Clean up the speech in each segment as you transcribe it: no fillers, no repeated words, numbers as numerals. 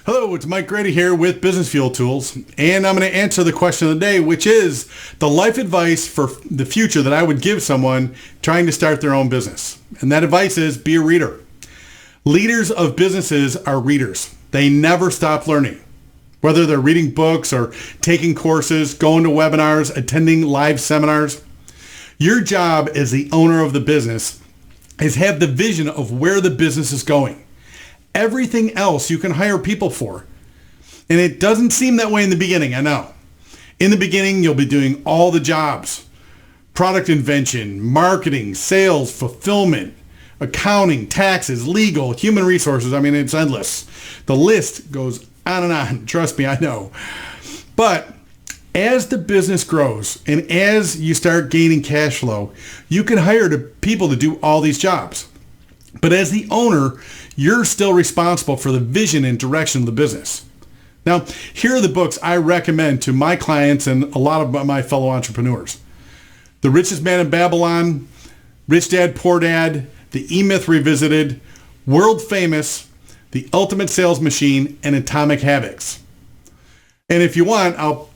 Hello, it's Mike Grady here with Business Fuel Tools, and I'm going to answer the question of the day, which is the life advice for the future that I would give someone trying to start their own business. And that advice is be a reader. Leaders of businesses are readers. They never stop learning. Whether they're reading books or taking courses, going to webinars, attending live seminars, your job as the owner of the business is have the vision of where the business is going. Everything else you can hire people for. And it doesn't seem that way in the beginning, I know. In the beginning, you'll be doing all the jobs. Product invention, marketing, sales, fulfillment, accounting, taxes, legal, human resources. I mean, it's endless. The list goes on and on. Trust me, I know. But as the business grows and as you start gaining cash flow, you can hire people to do all these jobs. But as the owner, you're still responsible for the vision and direction of the business. Now, here are the books I recommend to my clients and a lot of my fellow entrepreneurs. The Richest Man in Babylon, Rich Dad, Poor Dad, The E-Myth Revisited, World Famous, The Ultimate Sales Machine, and Atomic Habits. And if you want, I'll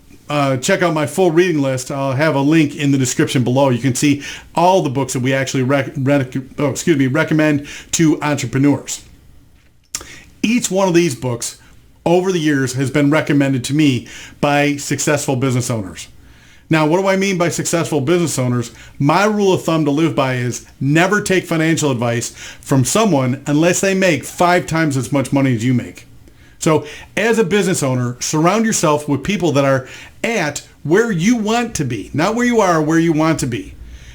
check out my full reading list. I'll have a link in the description below. You can see all the books that we actually recommend to entrepreneurs. Each one of these books over the years has been recommended to me by successful business owners. Now, what do I mean by successful business owners? My rule of thumb to live by is never take financial advice from someone unless they make 5 times as much money as you make. So as a business owner, surround yourself with people that are at where you want to be, not where you are, where you want to be.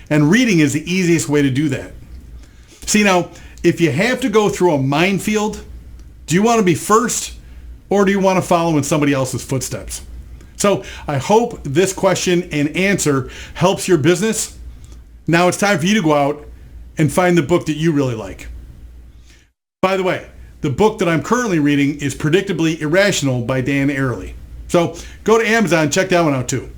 And reading is the easiest way to do that. See, now, if you have to go through a minefield, do you want to be first or do you want to follow in somebody else's footsteps? So I hope this question and answer helps your business. Now it's time for you to go out and find the book that you really like. By the way, the book that I'm currently reading is Predictably Irrational by Dan Ariely. So go to Amazon, check that one out too.